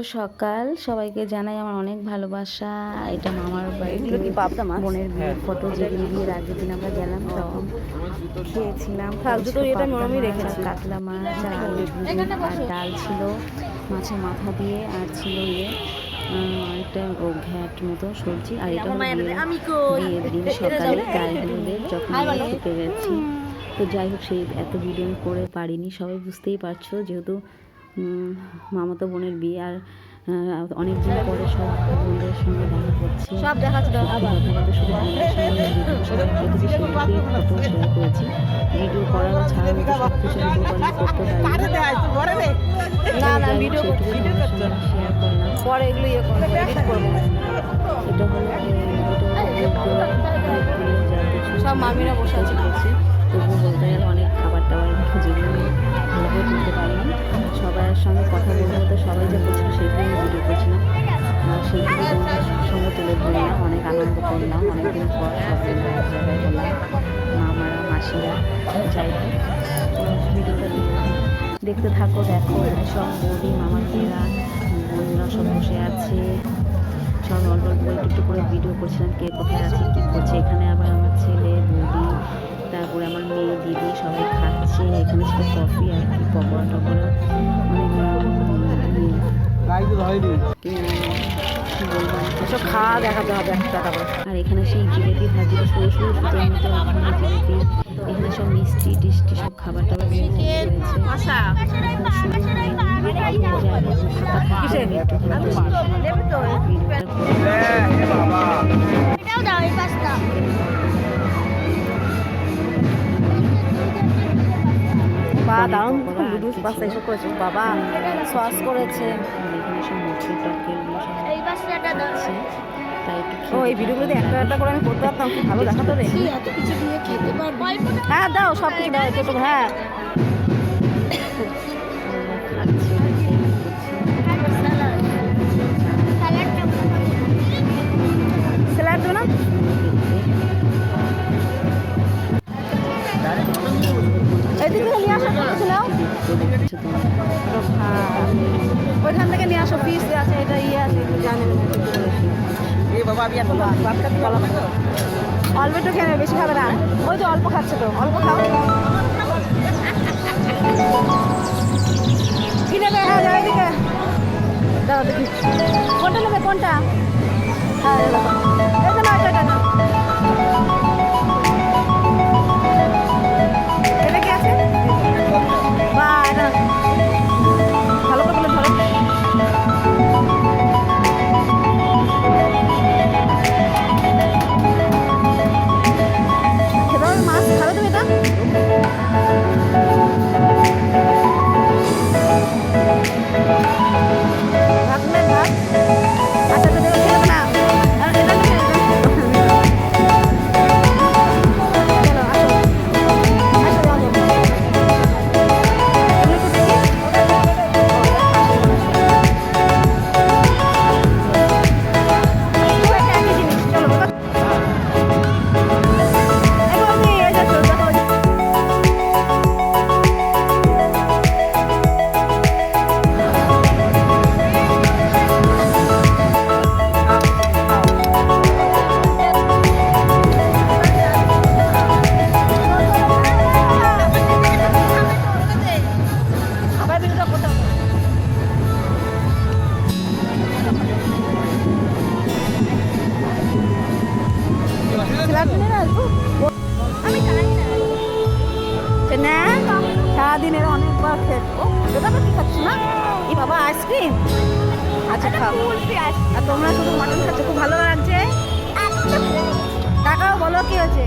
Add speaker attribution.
Speaker 1: সকাল সবাইকে জানাই আমার অনেক ভালোবাসা। এটা মামার বাড়িতে বোনের বিয়ের ফটো, যেদিন বিয়ের আগের দিন আমরা গেলাম তখন খেয়েছিলাম। কাতলা মাছ আর আলু আর ডাল ছিল মাছের মাথা দিয়ে, আর ছিল একটা ঘ্যাট মতো সবজি। আর এটা বিয়ের দিন সকালে গায়ে হলুদের যখন খেতে গেছি। তো যাই হোক, সেই এত ভিডিও আমি করে পারিনি, সবাই বুঝতেই পারছো, যেহেতু মামাতো বোনের বিয়ে। আর অনেকদিন পরে সব বোনদের সঙ্গে দেখা করছি, সব দেখাচ্ছি শুধু ফটো শেয়ার করেছি। ভিডিও করা বা ছাড়া সব কিছু ভিডিও করতে পারি শেয়ার করলাম। পরে এগুলো এটা হলো সব মামিরা বসে আছে দেখছি। তবুও বলতে গেলে অনেক খাবার টাবার যেগুলো ভালো করে তুলতে পারিনি। সবার সঙ্গে কথা বলতে বলতে সবাই যা করছিল সেইগুলো আমি ভিডিও করছিলাম, সেইগুলো সঙ্গে তুলে ধরলাম। অনেক আনন্দ করলাম, অনেকদিন পর সব এক জায়গায় হলাম, মামারা মাসিরা। যাই হোক, ভিডিওটা দেখতে থাকো, দেখো সব বৌদি মামার মেয়েরা বোনেরা সব বসে আছে, সব অল্প অল্প একটু করে ভিডিও করছিলাম, কে কোথায় আছে কী করছে। এখানে আবার আমার ছেলে বৌদি, তারপরে আমার মেয়ে দিদি সবাই খাচ্ছে। এখানে ছিল কফি আর কি, পকোড়া টকোড়া, সব খাওয়া দেখাতে হবে একটা করে। আর এখানে সেই জিলেপি ভাজি সরু সরু ফুটের মতো জিলেপি, এখানে সব মিষ্টি টিষ্টি সব খাবার টাবার রয়েছে। বা দারুণ লুডুস পাস্তা এসব করেছে বাবা, সস করেছে। এখানে সব মটর টকেলগুলো সব এই ভিডিওগুলোতে একটা একটা করে আমি করতে পারতাম, খুব ভালো দেখাতো রে। হ্যাঁ দাও, সব কিছু দাও একটু। হ্যাঁ স্যালাড দেবো না, এদিকে নিয়ে আসো, ওইখান থেকে নিয়ে আসো, পিস আছে, এটা আছে জানেন। অল্প একটু খেয়ে বেশি খাবে না, ওই তো অল্প খাচ্ছে, তো অল্প খাও। কি নেবে? হ্যাঁ যাও এদিকে, দাও দেখি কোনটা নেবে, কোনটা? হ্যাঁ এটা না, এটা না, এটা কি আছে? বা এটা ভালো করে ধরো। মাছ খাবে তুমি এটা? ভাত নেই, ভাত আচ্ছা আচ্ছা খেয়ে না। সারাদিনের অনেকবার খেয়েছো, ওটা তো কি খাচ্ছ না? এই বাবা আইসক্রিম, আচ্ছা খাও। আর তোমরা শুধু মটন খাচ্ছ, খুব ভালো লাগছে। টাকাও বলো কি হয়েছে।